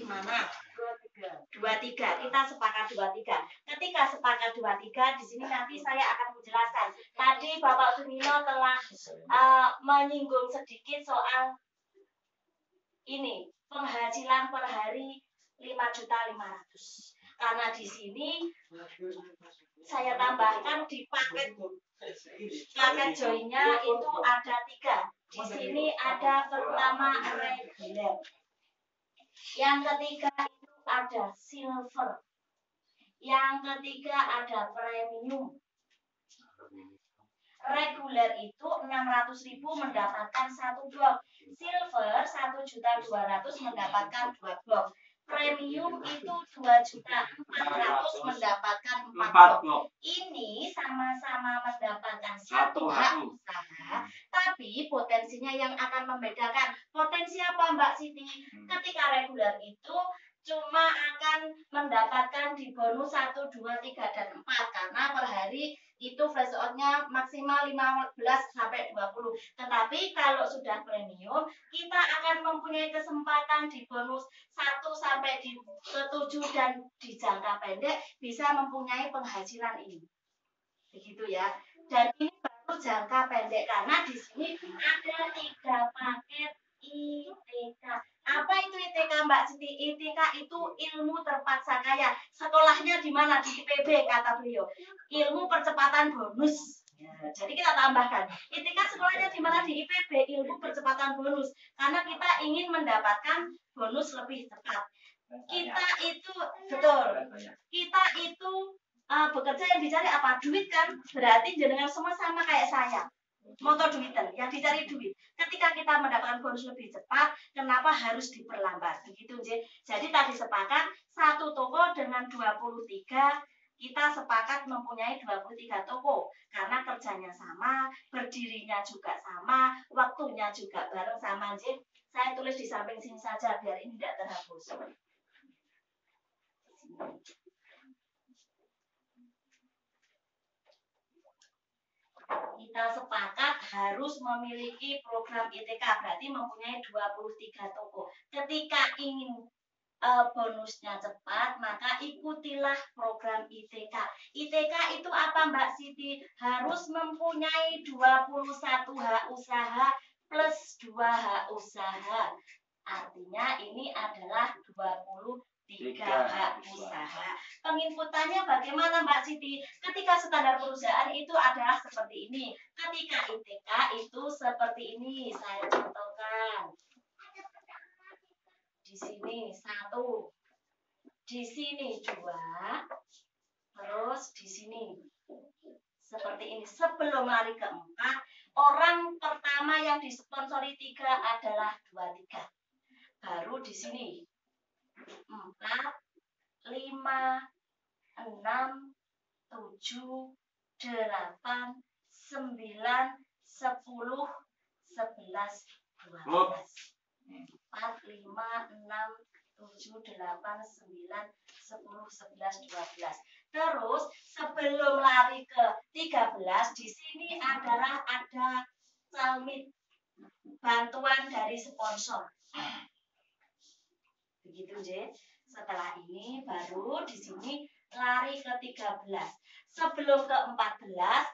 mana? 23. Kita sepakat 23. Ketika sepakat 23, di sini nanti saya akan menjelaskan. Tadi Bapak Sunino telah menyinggung sedikit soal ini, penghasilan per hari 5.500.000. Karena di sini saya tambahkan di paket joinnya itu ada 3. Di sini ada pertama reguler. Yang ketiga itu ada silver. Yang ketiga ada premium. Reguler itu 600.000 mendapatkan 1 blok. Silver 1.200.000 mendapatkan 2 blok. Premium itu 2.400.000 mendapatkan 4 blok. Ini sama-sama mendapatkan 1 hak usaha, tapi potensinya yang akan membedakan. Potensi apa Mbak Siti? Ketika reguler itu cuma akan mendapatkan di bonus 1, 2, 3, dan 4 karena per hari itu flash out-nya maksimal 15 sampai 20. Tetapi kalau sudah premium, kita akan mempunyai kesempatan di bonus 1 sampai di 7 dan di jangka pendek bisa mempunyai penghasilan ini. Begitu ya. Dan ini baru jangka pendek karena di sini ada 3 paket ITK. Apa itu ITK Mbak Siti? ITK itu ilmu terpaksa kaya. Sekolahnya di mana? Di IPB kata beliau. Ilmu percepatan bonus. Ya, jadi kita tambahkan. ITK sekolahnya di mana? Di IPB, ilmu percepatan bonus. Karena kita ingin mendapatkan bonus lebih cepat. Kita itu betul. Kita itu bekerja yang dicari apa? Duit kan? Berarti jenengan semua sama kayak saya. Motor duitan, yang dicari duit. Ketika kita mendapatkan bonus lebih cepat, kenapa harus diperlambat? Begitu, jadi tadi sepakat 1 toko dengan 23, kita sepakat mempunyai 23 toko. Karena kerjanya sama, berdirinya juga sama, waktunya juga bareng sama, Saya tulis di samping sini saja, biar ini tidak terhapus. Kita sepakat harus memiliki program ITK, berarti mempunyai 23 toko. Ketika ingin bonusnya cepat, maka ikutilah program ITK. ITK itu apa Mbak Siti? Harus mempunyai 21 hak usaha plus 2 hak usaha. Artinya ini adalah 23 hak usaha. Penginputannya bagaimana Mbak Siti? Ketika standar perusahaan itu adalah seperti ini. Ketika ITK itu seperti ini. Saya contohkan. Di sini 1. Di sini 2. Terus di sini. Seperti ini. Sebelum lari ke 4, orang pertama yang disponsori 3 adalah 23. Baru di sini 4, 5, 6, 7, 8, 9, 10, 11, 12. 4, 5, 6, 7, 8, 9, 10, 11, 12. Terus sebelum lari ke 13, di sini adalah ada salmit, bantuan dari sponsor. Begitu, Setelah ini baru di sini lari ke 13. Sebelum ke 14,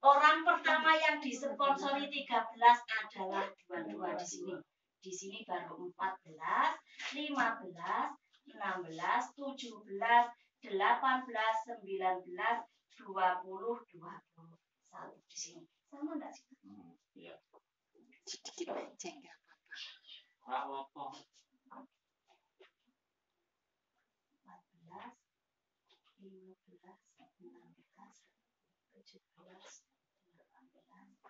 orang pertama yang disponsori 13 adalah 22 di sini. Di sini baru 14, 15, 16, 17, 18, 19, 20, 21 di sini. Sama enggak sih? Iya. Sedikit aja enggak apa-apa. 15, 16, 17, 18.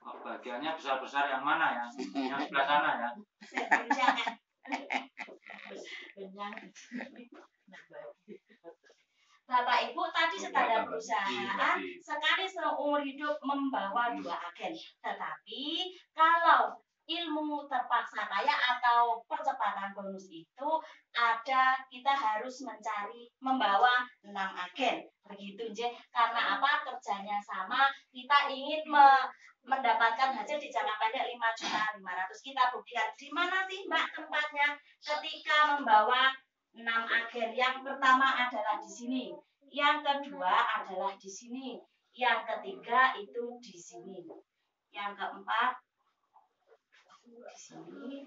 Bagiannya besar-besar yang mana ya? Yang sebelah sana ya? Bapak Ibu tadi standar perusahaan sekali seumur hidup membawa 2 agen. Tetapi kalau ilmu terpaksa kaya atau percepatan bonus itu ada, kita harus membawa 6 agen. Begitu, karena apa? Kerjanya sama, kita ingin mendapatkan hasil di jangka pendek 5.500.000. Kita buktikan di mana sih Mbak tempatnya ketika membawa 6 agen. Yang pertama adalah di sini. Yang kedua adalah di sini. Yang ketiga itu di sini. Yang keempat di sini.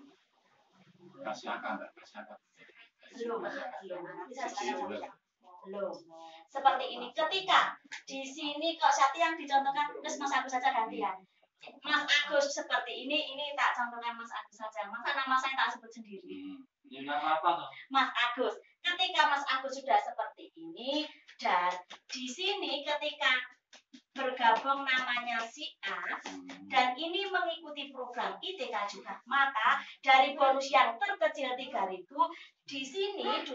Belum. Nanti saya jelaskan. Belum. Seperti ini. Ketika di sini kok Sati yang dicontohkan, terus Mas Agus saja gantian. Mas Agus seperti ini tak contohkan Mas Agus saja. Masa nama saya tak sebut sendiri. Apa? Mas Agus. Ketika Mas Agus sudah seperti ini dan di sini ketika bergabung namanya si A dan ini mengikuti program ITK juga, maka dari bonus yang terkecil 3.000 di sini 12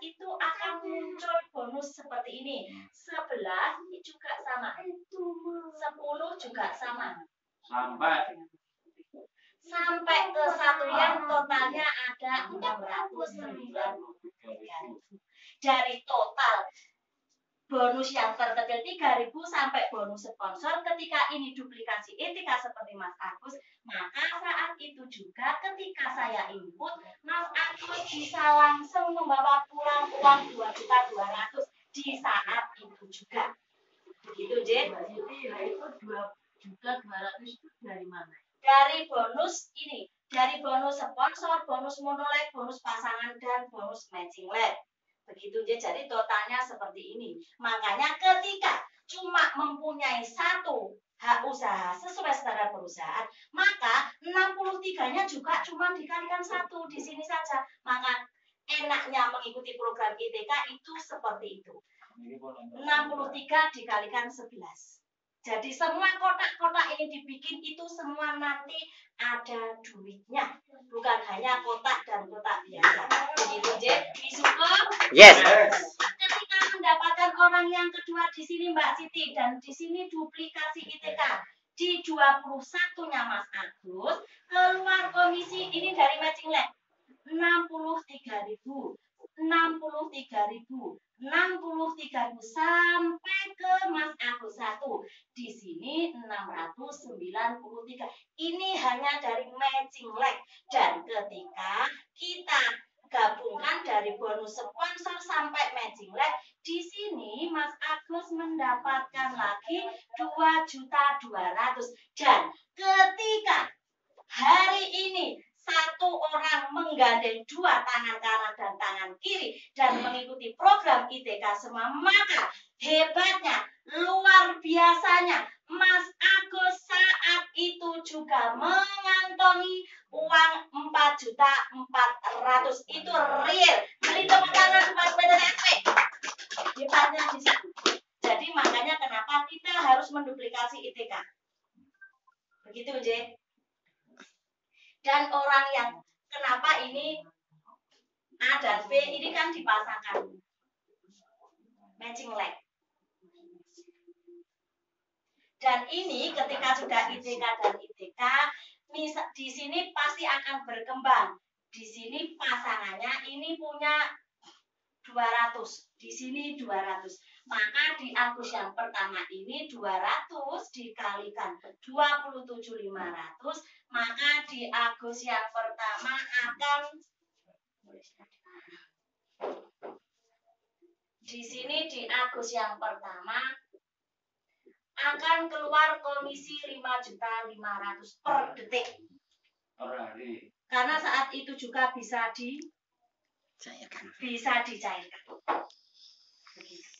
itu akan muncul bonus seperti ini. 11 ini juga sama. 10 juga sama. Sampai ke satu yang totalnya ada 493.000. Dari total bonus yang terkecil 3.000 sampai bonus sponsor, ketika ini duplikasi etika seperti Mas Agus, maka saat itu juga ketika saya input, Mas Agus bisa langsung membawa pulang uang 2.200.000 di saat itu juga. Begitu, Jen? Jadi itu 2.200.000 itu dari mana? Dari bonus ini, dari bonus sponsor, bonus monoleg, bonus pasangan, dan bonus matching leg. Begitu dia, jadi totalnya seperti ini. Makanya ketika cuma mempunyai satu hak usaha sesuai standar perusahaan, maka 63-nya juga cuma dikalikan 1 di sini saja. Maka enaknya mengikuti program ITK itu seperti itu. 63 dikalikan 11. Jadi semua kotak-kotak ini dibikin itu semua nanti ada duitnya. Bukan hanya kotak dan kotak biasa. Begitu, Jen? Disuka? Yes. Ketika mendapatkan orang yang kedua di sini Mbak Siti dan di sini duplikasi ITK di 21-nya Mas Agus, keluar komisi ini dari matching leg 63.000, 63.000, 63.000 sampai ke Mas Agus 1. Di sini 693. Ini hanya dari matching leg. Dan ketika kita gabungkan dari bonus sponsor sampai matching leg, di sini Mas Agus mendapatkan lagi 2.200.000. Dan ketika hari ini satu orang menggandeng dua tangan kanan dan tangan kiri dan mengikuti program ITK semua, maka hebatnya, luar biasanya, Mas Agus saat itu juga mengantongi uang 4.400.000. Itu real. Beli tepuk tangan buat PTSP. Hebatnya di situ. Jadi makanya kenapa kita harus menduplikasi ITK. Begitu, J. Dan orang yang kenapa ini A dan B ini kan dipasangkan matching leg. Dan ini ketika sudah ITK dan ITK, di sini pasti akan berkembang. Di sini pasangannya ini punya 200, di sini 200. Maka di Agus yang pertama ini 200 dikalikan 27.500, maka di Agus yang pertama akan di sini di Agus yang pertama akan keluar komisi 5.500.000 per detik. Per hari. Karena saat itu juga bisa dicairkan. Begitu.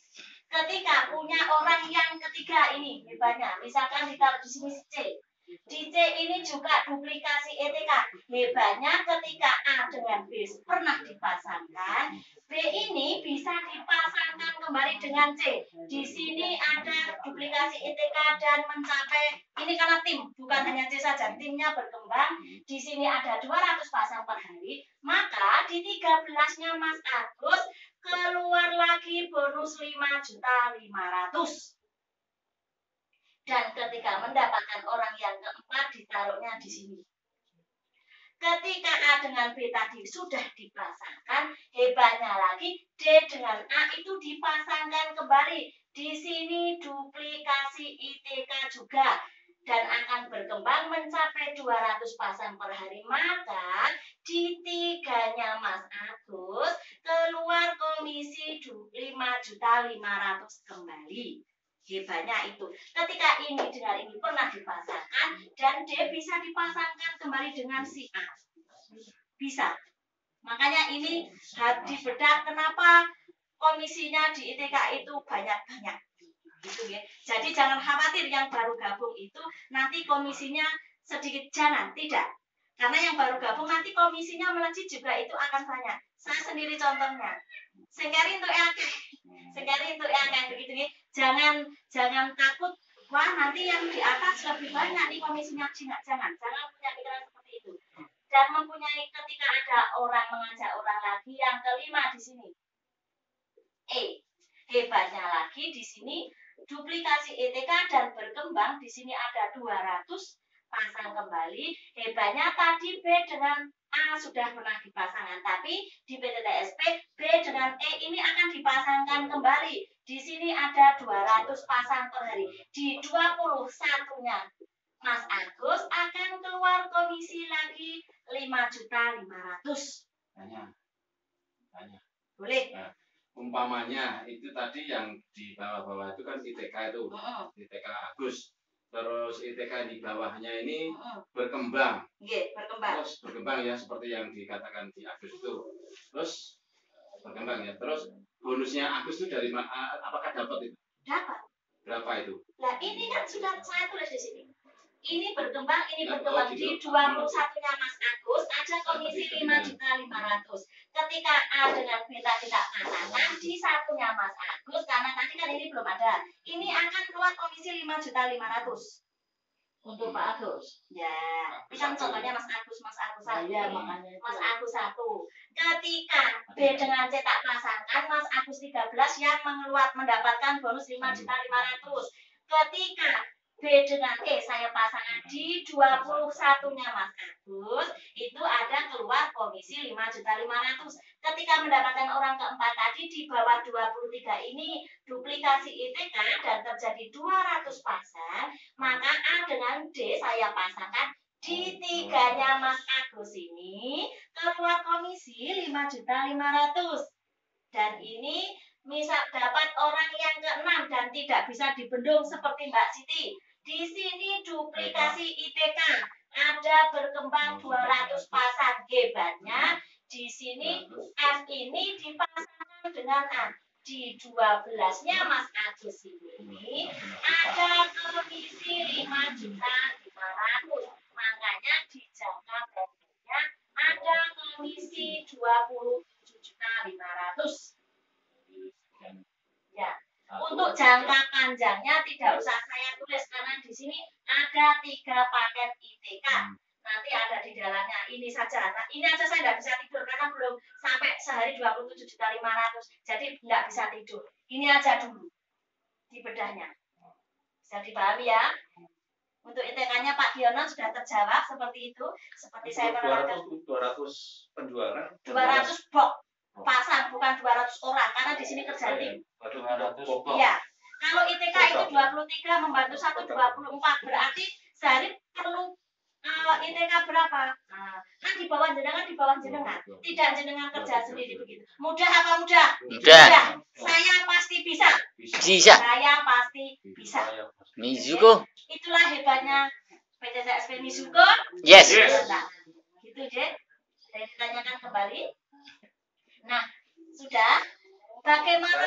Ketika punya orang yang ketiga ini hebatnya, misalkan ditaruh di sini C. Di C ini juga duplikasi ETK. Hebatnya ketika A dengan B pernah dipasangkan, B ini bisa dipasangkan kembali dengan C. Di sini ada duplikasi ETK dan mencapai, ini karena tim, bukan hanya C saja, timnya berkembang. Di sini ada 200 pasang per hari, maka di 13-nya Mas Agus keluar lagi bonus 5.500.000. Dan ketika mendapatkan orang yang keempat ditaruhnya di sini. Ketika A dengan B tadi sudah dipasangkan, hebatnya lagi D dengan A itu dipasangkan kembali. Di sini duplikasi ITK juga dan akan berkembang mencapai 200 pasang per hari. Maka di 3-nya Mas Agus keluar 2.500.000 kembali. Hebatnya itu. Ketika ini dengan ini pernah dipasangkan dan D bisa dipasangkan kembali dengan si A. Bisa. Makanya ini harus dibedah kenapa komisinya di ITK itu banyak-banyak. Gitu ya. Jadi jangan khawatir yang baru gabung itu nanti komisinya sedikit, jangan, tidak. Karena yang baru gabung nanti komisinya melejit juga itu akan banyak. Saya sendiri contohnya. Sengkari untuk begitu nih. Jangan takut, wah nanti yang di atas lebih banyak nih komisinya. Jangan punya pikiran seperti itu. Dan mempunyai ketika ada orang mengajak orang lagi yang kelima di sini. Hebatnya lagi di sini duplikasi ETK dan berkembang di sini ada 200 pasang kembali. Hebatnya tadi B dengan A sudah pernah dipasangkan, tapi di PTTSP B dengan E ini akan dipasangkan kembali. Di sini ada 200 pasang per hari. Di 21-nya Mas Agus akan keluar komisi lagi 5.500.000. Tanya. Boleh? Nah, umpamanya itu tadi yang di bawah-bawah itu kan ITK itu, ITK Agus. Terus ITK di bawahnya ini berkembang. Iya, berkembang. Terus berkembang ya seperti yang dikatakan di Agus itu. Terus berkembang ya. Terus bonusnya Agus itu dari apakah dapat itu? Dapat. Berapa itu? Nah, ini kan sudah saya tulis di sini. Ini berkembang. Di 21-nya Mas Agus ada komisi 5.500.000. Ketika A dengan B tidak pasangan, di satunya Mas Agus, karena tadi kan ini belum ada, ini akan keluar komisi 5.500.000. Untuk Pak Agus. Ya, ini kan contohnya Mas Agus satu. Iya, makanya itu. Mas Agus 1. Ketika B dengan C tak pasangkan, Mas Agus 13 yang mendapatkan bonus 5.500.000. Ketika B dengan E saya pasangkan di 21-nya Mas Agus, itu ada keluar komisi 5.500.000. Ketika mendapatkan orang keempat tadi di bawah 23 ini duplikasi ITK dan terjadi 200 pasang, maka A dengan D saya pasangkan di 3-nya Mas Agus ini keluar komisi 5.500.000. Dan ini misal dapat orang yang ke-6 dan tidak bisa dibendung seperti Mbak Siti. Di sini duplikasi ITK ada berkembang 200 pasang. Hebatnya di sini F ini dipasangkan dengan A. Di 12-nya Mas Agus ini ada komisi 5.500.000. Makanya di jangka pendeknya ada komisi 27.500.000. Ya. Untuk jangka panjangnya tidak usah saya tulis karena di sini ada 3 paket ITK. Nanti ada di dalamnya ini saja. Nah, ini aja saya tidak bisa tidur karena belum sampai sehari 27.500. Jadi tidak bisa tidur. Ini aja dulu di bedahnya. Bisa dipahami ya? Untuk ITK-nya Pak Giono sudah terjawab seperti itu. Seperti saya menerangkan. 200 penjualan. 200 box pasang, bukan 200 orang karena di sini kerja tim. 200 Iya. Kalau ITK itu 23 membantu 1 24 berarti sehari perlu ITK berapa? Kan di bawah jenengan tidak jenengan kerja sendiri begitu. Mudah apa mudah? Mudah. Saya pasti bisa. Bisa. Saya pasti bisa. Mizuko. Itulah hebatnya PTTSP Mizuko. Yes. Nah, gitu Jek. Saya ditanyakan kembali. Nah, sudah. Bagaimana